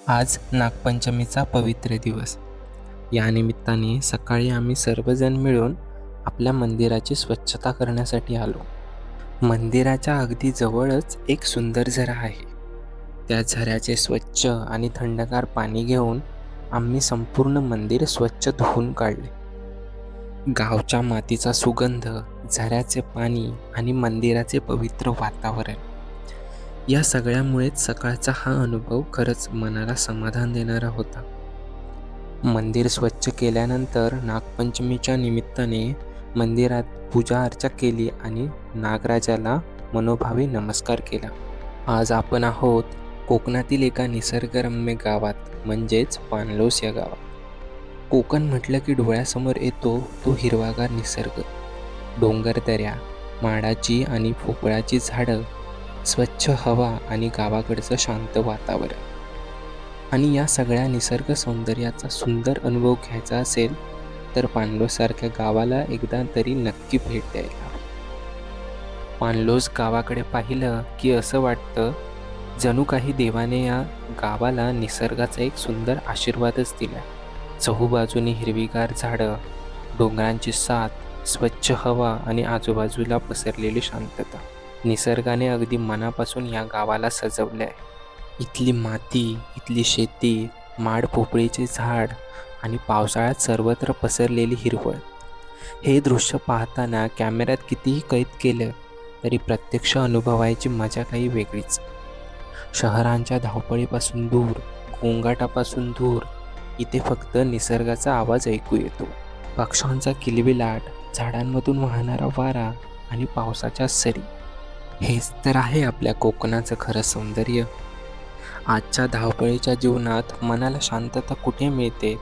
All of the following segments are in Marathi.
आज नागपंचमीचा पवित्र दिवस. या निमित्ताने सकाळी आम्ही सर्वजण मिळून आपल्या मंदिराची स्वच्छता करण्यासाठी आलो. मंदिराच्या अगदी जवळच एक सुंदर झरा आहे. त्या झऱ्याचे स्वच्छ आणि थंडगार पाणी घेऊन आम्ही संपूर्ण मंदिर स्वच्छ धुवून काढले. गावच्या मातीचा सुगंध, झऱ्याचे पाणी आणि मंदिराचे पवित्र वातावरण या सगळ्यामुळेच सकाळचा हा अनुभव खरंच मनाला समाधान देणारा होता. मंदिर स्वच्छ केल्यानंतर नागपंचमीच्या निमित्ताने मंदिरात पूजा अर्चा केली आणि नागराजाला मनोभावे नमस्कार केला. आज आपण आहोत कोकणातील एका निसर्गरम्य गावात, म्हणजेच पाणलोस या गावात. कोकण म्हटलं की डोळ्यासमोर येतो तो हिरवागार निसर्ग, डोंगरदऱ्या, माडाची आणि पोपळाची झाडं, स्वच्छ हवा आणि गावाकडचं शांत वातावरण. आणि या सगळ्या निसर्ग सौंदर्याचा सुंदर अनुभव घ्यायचा असेल तर पाणलोससारख्या गावाला एकदा तरी नक्की भेट द्यायला. पाणलोस गावाकडे पाहिलं की असं वाटतं जणू काही देवाने या गावाला निसर्गाचा एक सुंदर आशीर्वादच दिला. चहूबाजूनी हिरवीगार झाडं, डोंगरांची साथ, स्वच्छ हवा आणि आजूबाजूला पसरलेली शांतता. निसर्गाने अगदी मनापासून या गावाला सजवले आहे. इथली माती, इथली शेती, माड पोपळीचे झाड आणि पावसाळ्यात सर्वत्र पसरलेली हिरवळ. हे दृश्य पाहताना कॅमेऱ्यात कितीही कैद केलं तरी प्रत्यक्ष अनुभवायची मजा काही वेगळीच. शहरांच्या धावपळीपासून दूर, गोंगाटापासून दूर, इथे फक्त निसर्गाचा आवाज ऐकू येतो. पक्ष्यांचा किलबिलाट, झाडांमधून वाहणारा वारा आणि पावसाच्या सरी. हेच तर आहे आपल्या कोकणाचं खरं सौंदर्य. आजच्या धावपळीच्या जीवनात मनाला शांतता कुठे मिळते?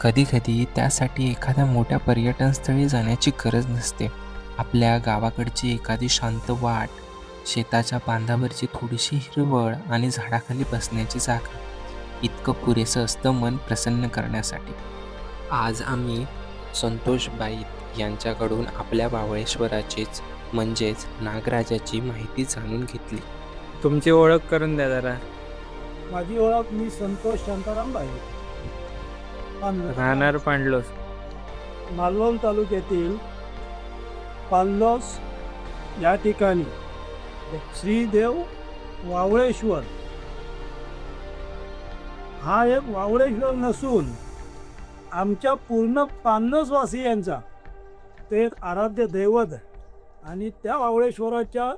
कधीकधी त्यासाठी एखाद्या मोठ्या पर्यटनस्थळी जाण्याची गरज नसते. आपल्या गावाकडची एखादी शांत वाट, शेताच्या बांधावरची थोडीशी हिरवळ आणि झाडाखाली बसण्याची जागा, इतकं पुरेसं असतं मन प्रसन्न करण्यासाठी. आज आम्ही संतोष बाईत यांच्याकडून आपल्या वावळेश्वराचीच म्हणजेच नागराजाची माहिती जाणून घेतली. तुमची ओळख करून द्या जरा. माझी ओळख, मी संतोष शांताराम बाई, राहणार पाणलोस. मालवण तालुक्यातील पाणलोस या ठिकाणी श्रीदेव वावळेश्वर हा एक वावळेश्वर नसून आमच्या पूर्ण पाणलोसवासियांचा ते एक आराध्य दैवत आहे. आणि त्या वावळेश्वराच्या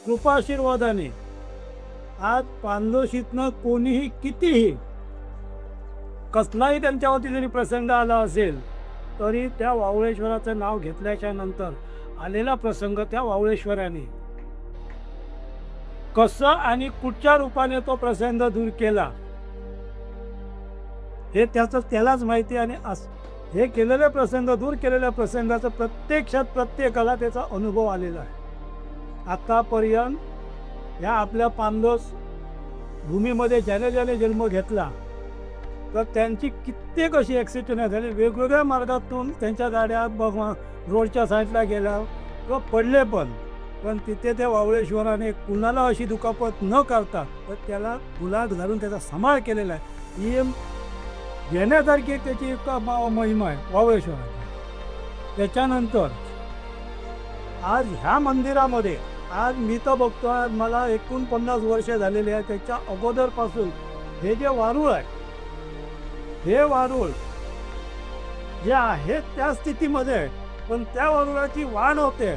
कृपाशीर्वादाने आज पाणलोशीतनं कोणीही कितीही कसलाही त्यांच्यावरती जरी प्रसंग आला असेल तरी त्या वावळेश्वराचं नाव घेतल्याच्या नंतर आलेला प्रसंग त्या वावळेश्वराने कसं आणि कुठच्या रूपाने तो प्रसंग दूर केला हे त्यालाच माहिती. आणि हे केलेले प्रसंग, दूर केलेल्या प्रसंगाचं प्रत्यक्षात प्रत्येकाला त्याचा अनुभव आलेला आहे. आतापर्यंत या आपल्या पाणलोस भूमीमध्ये ज्याने ज्याने जन्म घेतला तर त्यांची कित्येक अशी ॲक्सिडेंट झाली. वेगवेगळ्या मार्गातून त्यांच्या गाड्या रोडच्या साईडला गेल्या किंवा पडले पण तिथे त्या वावळेश्वराने कुणाला अशी दुखापत न करता तर त्याला गुलाब घालून त्याचा सांभाळ केलेला आहे. ही घेण्यासारखी त्याची एक महिमा आहे वावळेश्वराची. त्याच्यानंतर आज ह्या मंदिरामध्ये आज मी तर बघतो आहे, मला 49 वर्ष झालेली आहे. त्याच्या अगोदरपासून हे जे वारूळ आहे, हे वारूळ जे आहे त्या स्थितीमध्ये आहे, पण त्या वारुळाची वाढ होते.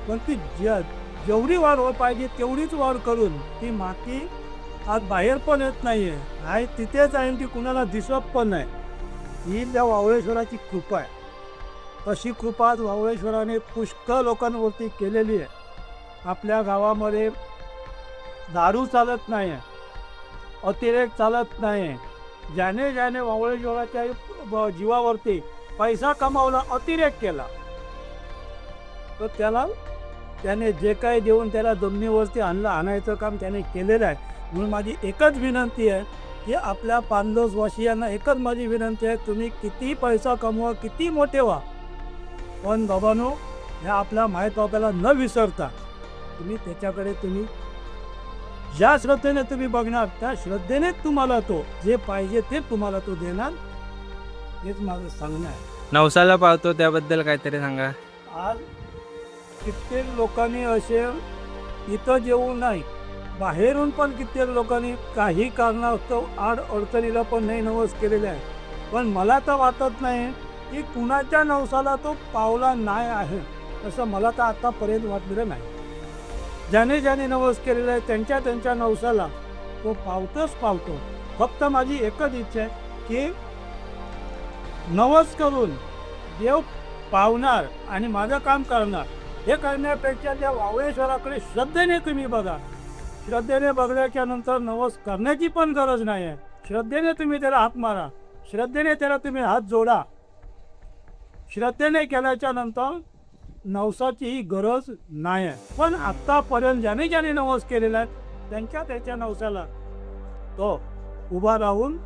पण ती जेवढी वाढ हो पाहिजे तेवढीच वाढ करून ती माती आज बाहेर पण येत नाही आहे, तिथेच आहे, ती कुणाला दिसत पण नाही. ही त्या वावळेश्वराची कृपा आहे. अशी कृपा आज वावळेश्वराने पुष्कळ लोकांवरती केलेली आहे. आपल्या गावामध्ये दारू चालत नाही आहे, अतिरेक चालत नाही आहे. ज्याने ज्याने वावळेश्वराच्या जीवावरती पैसा कमावला, अतिरेक केला, तर त्याने जे काही देऊन त्याला जमिनीवरती आणायचं काम त्याने केलेलं आहे. म्हणून माझी एकच विनंती आहे की आपल्या पाणलोसवासियांना एकच माझी विनंती आहे, तुम्ही किती पैसा कमवा, किती मोठे व्हा, पण बाबांनो ह्या आपल्या मायबापाला न विसरता तुम्ही त्याच्याकडे ज्या श्रद्धेने तुम्ही बघणार त्या श्रद्धेने तुम्हाला तो जे पाहिजे ते तुम्हाला तो देणार. हेच माझं सांगणं आहे. नवसाला पावतो त्याबद्दल काहीतरी सांगा. आज कित्येक लोकांनी असे इथं जेवू नाही, बाहेरून पण कित्येक लोकांनी काही कारणास्तव आड अडचणीला पण नाही नवस केलेले आहे. पण मला तर वाटत नाही की कुणाच्या नवसाला तो पावला नाही आहे असं मला तर आतापर्यंत वाटलेलं नाही. ज्याने ज्याने नवस केलेला आहे त्यांच्या त्यांच्या नवसाला तो पावतोच पावतो. फक्त माझी एकच इच्छा आहे की नवस करून देव पावणार आणि माझं काम करणार हे करण्यापेक्षा त्या वावळेश्वराकडे श्रद्धेने तुम्ही बघा. श्रद्धेने बघल्याच्या नंतर नवस करण्याची पण गरज नाही आहे. श्रद्धेने तुम्ही त्याला हात मारा, श्रद्धेने त्याला तुम्ही हात जोडा. श्रद्धेने केल्याच्या नंतर नवसाचीही गरज नाही आहे. पण आत्तापर्यंत ज्याने ज्याने नवस केलेला आहे त्यांच्या त्याच्या नवसाला तो उभा राहून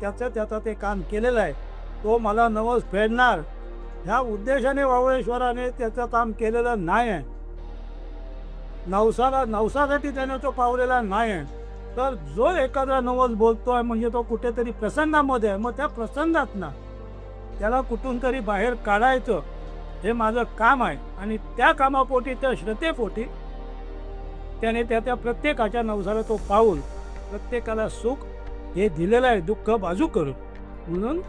त्याचं ते काम केलेलं आहे. तो मला नवस फेडणार ह्या उद्देशाने वावळेश्वराने त्याचं काम केलेलं नाही आहे. नवसासाठी त्याने तो पावलेला नाही आहे. तर जो एखादा नवस बोलतोय म्हणजे तो कुठेतरी प्रसंगामध्ये आहे. मग त्या प्रसंगात ना त्याला कुठून तरी बाहेर काढायचं हे माझं काम आहे. आणि त्या कामापोटी त्या श्रद्धेपोटी त्याने त्या प्रत्येकाच्या नवसाला तो पाऊल प्रत्येकाला सुख हे दिलेलं आहे, दुःख बाजू करून. म्हणून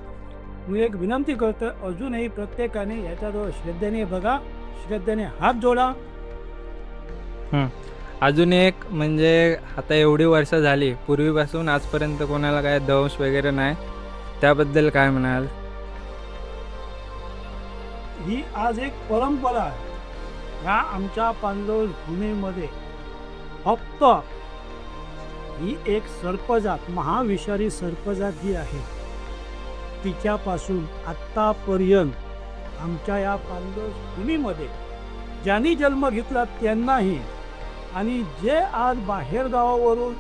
मी एक विनंती करतो, अजूनही प्रत्येकाने याच्याजवळ श्रद्धेने बघा, श्रद्धेने हात जोडा. अजून एक म्हणजे आता एवढी वर्ष झाली, पूर्वीपासून आजपर्यंत कोणाला काय दंश वगैरे नाही, त्याबद्दल काय म्हणाल? ही आज एक परंपरा आहे. ह्या आमच्या पांडव भूमीमध्ये फक्त ही एक सर्पजात, महाविषारी सर्पजात जी आहे तिच्यापासून आत्तापर्यंत आमच्या या पांडव भूमीमध्ये ज्यांनी जन्म घेतला त्यांनाही आणि जे आज बाहेर गावावरून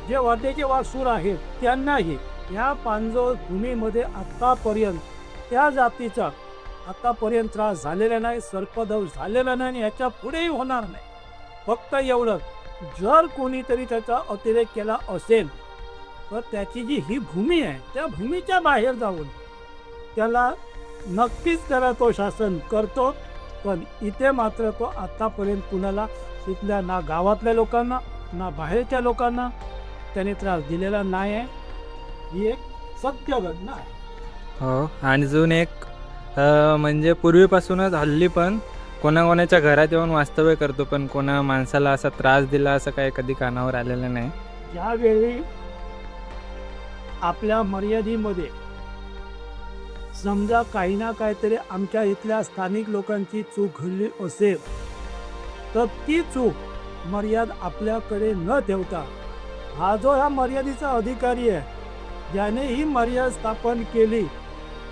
जे वाटेचे वासूर आहेत त्यांनाही या पांडव भूमीमध्ये आत्तापर्यंत त्या जातीचा आतापर्यंत त्रास झालेला नाही, सर्पदंश झालेला नाही आणि याच्या पुढेही होणार नाही. फक्त एवढं, जर कोणीतरी त्याचा अतिरेक केला असेल तर त्याची जी ही भूमी आहे त्या भूमीच्या बाहेर जाऊन त्याला नक्कीच त्याला तो शासन करतो. पण इथे मात्र तो आतापर्यंत कुणाला तिथल्या ना गावातल्या लोकांना ना बाहेरच्या लोकांना त्याने त्रास दिलेला नाही आहे. ही एक सत्य घटना आहे. हो. आणि अजून एक म्हणजे पूर्वीपासूनच हल्ली पण कोणाकोणाच्या घरात येऊन वास्तव्य करतो, पण कोणा माणसाला असा त्रास दिला असं काही कधी कानावर आलेलं नाही. ज्यावेळी आपल्या मर्यादेमध्ये समजा काही ना काहीतरी आमच्या इथल्या स्थानिक लोकांची चूक घडली असेल तर ती चूक मर्याद आपल्याकडे न ठेवता हा जो ह्या मर्यादेचा अधिकारी आहे ज्याने ही मर्यादा स्थापन केली,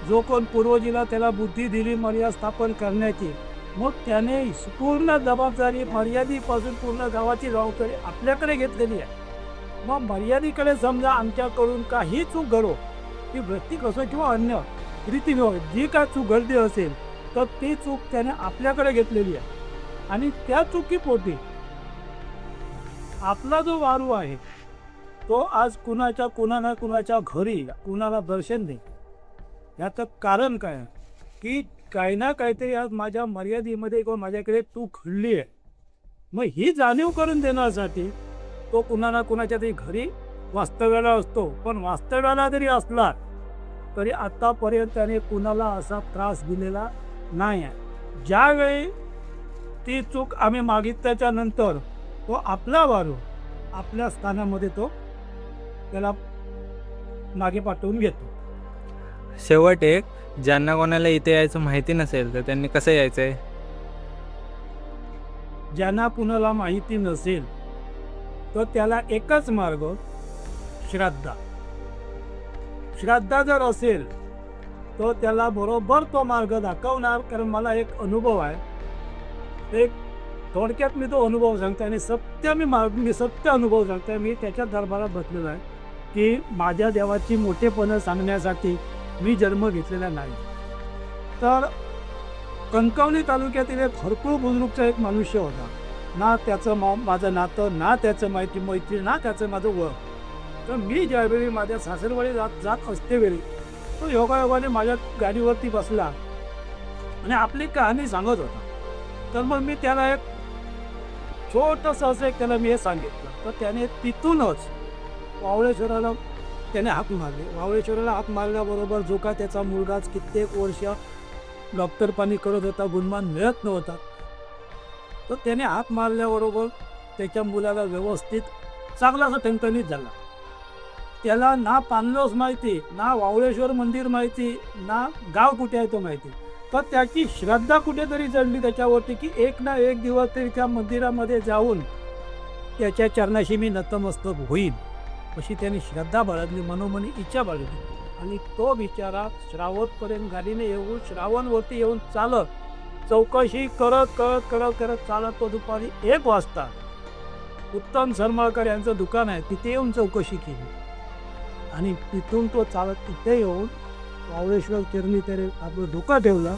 जो कोण पूर्वजीला त्याला बुद्धी दिली मर्यादा स्थापन करण्याची, मग त्याने पूर्ण जबाबदारी मर्यादेपासून पूर्ण गावाची जबाबदारी आपल्याकडे घेतलेली आहे. मग मर्यादेकडे समजा आमच्याकडून काही चूक घडो, ती वृत्तिक असो किंवा अन्य रीतीने जी काय चूक घडली असेल तर ती चूक त्याने आपल्याकडे घेतलेली आहे. आणि त्या चुकीपोटी आपला जो वारू आहे तो आज कुणाच्या घरी कुणाला दर्शन दे. याचं कारण काय आहे की काही ना काहीतरी आज माझ्या मर्यादेमध्ये किंवा माझ्याकडे चूक घडली आहे. मग ही जाणीव करून देण्यासाठी तो कुणाच्या तरी घरी वास्तव्याला असतो. पण वास्तव्याला जरी असला तरी आत्तापर्यंत त्याने कुणाला असा त्रास दिलेला नाही आहे. ज्यावेळी ती चूक आम्ही मागितल्याच्या नंतर तो आपला वारू आपल्या स्थानामध्ये तो त्याला मागे पाठवून घेतो. शेवट एक, ज्यांना कोणाला इथे यायचं माहिती नसेल तर त्यांनी कसं यायचं आहे? ज्यांना कुणाला माहिती नसेल तर त्याला एकच मार्ग, श्रद्धा जर असेल तर त्याला बरोबर तो मार्ग दाखवणार. कारण मला एक अनुभव आहे, एक थोडक्यात मी तो अनुभव सांगतो आणि मी सत्य अनुभव सांगतो. मी त्याच्या दरबारात बसलेलो आहे की माझ्या देवाची मोठेपणं सांगण्यासाठी मी जन्म घेतलेला नाही. तर कणकवली तालुक्यातील एक हरकुळ बुजुर्गचा एक मनुष्य होता. ना त्याचं माझं नातं, ना त्याचं मैत्री, ना त्याचं माझं ओळख. तर मी ज्यावेळी माझ्या सासरवाडी जात असतेवेळी तो योगायोगाने माझ्या गाडीवरती बसला आणि आपली कहाणी सांगत होता. तर मग मी त्याला एक छोटंसं असं एक त्याला मी हे सांगितलं. तर त्याने तिथूनच वावळेश्वराला त्याने हाक मारली. वावळेश्वराला हाक मारल्याबरोबर जो का त्याचा मुलगाच कित्येक वर्ष डॉक्टरपाणी करत होता, गुणमान मिळत नव्हता, तर त्याने हाक मारल्याबरोबर त्याच्या मुलाला व्यवस्थित चांगलासा ठणठणीत झाला. त्याला ना पानलोस माहिती, ना वावळेश्वर मंदिर माहिती, ना गाव कुठे आहे तो माहिती. तर त्याची श्रद्धा कुठेतरी जडली त्याच्यावरती की एक ना एक दिवस तरी त्या मंदिरामध्ये जाऊन त्याच्या चरणाशी मी नतमस्तक होईन, अशी त्यांनी श्रद्धा बाळगली, मनोमनी इच्छा बाळगली. आणि तो बिचारा श्रावणपर्यंत गाडीने येऊन श्रावणवरती येऊन चालत चौकशी करत चालत तो दुपारी 1 वाजता उत्तम सरमाळकर यांचं दुकान आहे तिथे येऊन चौकशी केली. आणि तिथून तो चालत तिथे येऊन वावळेश्वर चरणी त्याने आपलं डोकं ठेवलं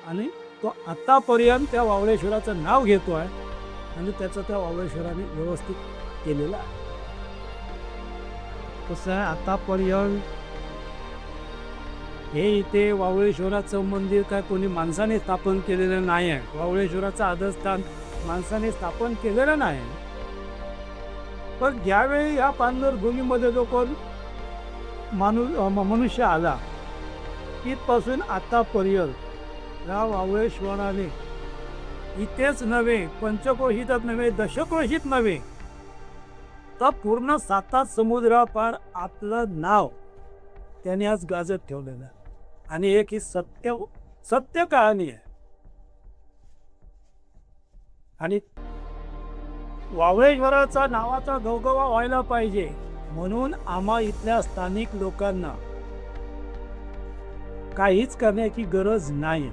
आणि तो आतापर्यंत त्या वावळेश्वराचं नाव घेतो आहे आणि त्याचं त्या वावळेश्वराने व्यवस्थित केलेलं आहे. कसं आहे, आतापर्यंत हे इथे वावळेश्वराचं मंदिर काय कोणी माणसाने स्थापन केलेलं नाही आहे. वावळेश्वराचं आदरस्थान माणसाने स्थापन केलेलं नाही. पण ज्यावेळी ह्या पानघर भूमीमध्ये जो कोण मनुष्य आला तिथपासून आतापर्यंत या वावळेश्वराने इथेच नव्हे, पंचक्रोशीतच नव्हे, दशक्रोशीत नव्हे, तर पूर्ण 7 समुद्रापार आपलं नाव त्याने आज गाजत ठेवलेलं आहे. आणि एक ही सत्य कहाणी आहे. आणि वावळेश्वराचा नावाचा गवगवा व्हायला पाहिजे म्हणून आम्हा इथल्या स्थानिक लोकांना काहीच करण्याची गरज नाही.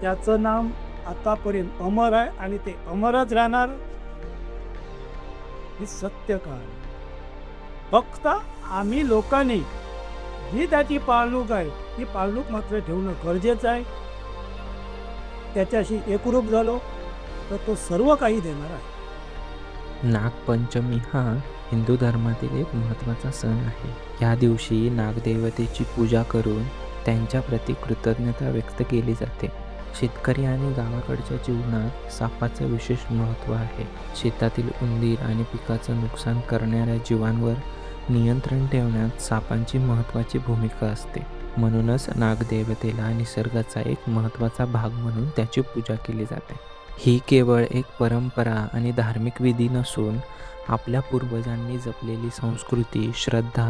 त्याचं नाम आतापर्यंत अमर आहे आणि ते अमरच राहणार. ही सत्य कहाणी. फक्त आम्ही लोकांनी जी त्याची पाळणूक आहे ती पाळणूक मात्र ठेवणं गरजेचं आहे. त्याच्याशी एकरूप झालो तर तो सर्व काही देणार आहे. नागपंचमी हा हिंदू धर्मातील एक महत्त्वाचा सण आहे. या दिवशी नागदेवतेची पूजा करून त्यांच्याप्रती कृतज्ञता व्यक्त केली जाते. शेतकरी आणि गावाकडच्या जीवनात सापाचं विशेष महत्त्व आहे. शेतातील उंदीर आणि पिकाचं नुकसान करणाऱ्या जीवांवर नियंत्रण ठेवण्यात सापांची महत्त्वाची भूमिका असते. म्हणूनच नागदेवतेला निसर्गाचा एक महत्त्वाचा भाग म्हणून त्याची पूजा केली जाते. ही केवळ एक परंपरा आणि धार्मिक विधी नसून आपल्या पूर्वजांनी जपलेली संस्कृती, श्रद्धा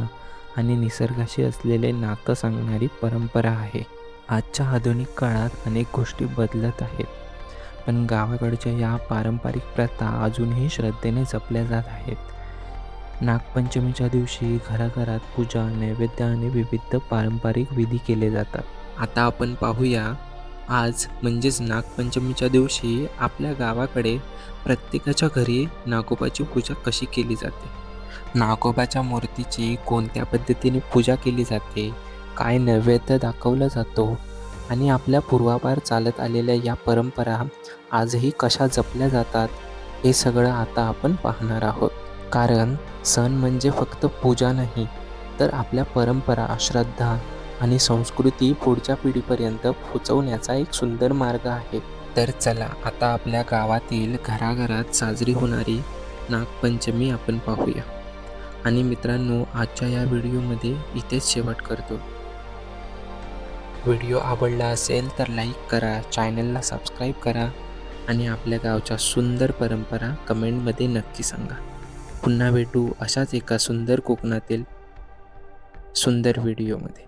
आणि निसर्गाशी असलेले नातं सांगणारी परंपरा आहे. आजच्या आधुनिक काळात अनेक गोष्टी बदलत आहेत, पण गावाकडच्या या पारंपरिक प्रथा अजूनही श्रद्धेने जपल्या जात आहेत. नागपंचमीच्या दिवशी घराघरात पूजा, नैवेद्य आणि विविध पारंपरिक विधी केले जातात. आता आपण पाहूया आज म्हणजेच नागपंचमीच्या दिवशी आपल्या गावाकडे प्रत्येकाच्या घरी नागोबाची पूजा कशी केली जाते. नागोबाच्या मूर्तीची कोणत्या पद्धतीने पूजा केली जाते, काय नैवेद्य दाखवला जातो आणि आपल्या पूर्वापार चालत आलेल्या या परंपरा आजही कशा जपल्या जातात, हे सगळं आता आपण पाहणार आहोत. कारण सण म्हणजे फक्त पूजा नाही, तर आपल्या परंपरा, श्रद्धा आणि संस्कृती पुढच्या पिढीपर्यंत पोहोचवण्याचा एक सुंदर मार्ग आहे. तर चला आता आपल्या गावातील घराघरात साजरी होणारी नागपंचमी आपण पाहूया. आणि मित्रांनो, आजच्या या व्हिडिओमध्ये इथेच शेवट करतो. व्हिडिओ आवडला असेल तर लाईक करा, चॅनलला सबस्क्राईब करा आणि आपल्या गावच्या सुंदर परंपरा कमेंटमध्ये नक्की सांगा. पुन्हा भेटू अशाच एका सुंदर कोकणातील सुंदर व्हिडिओमध्ये.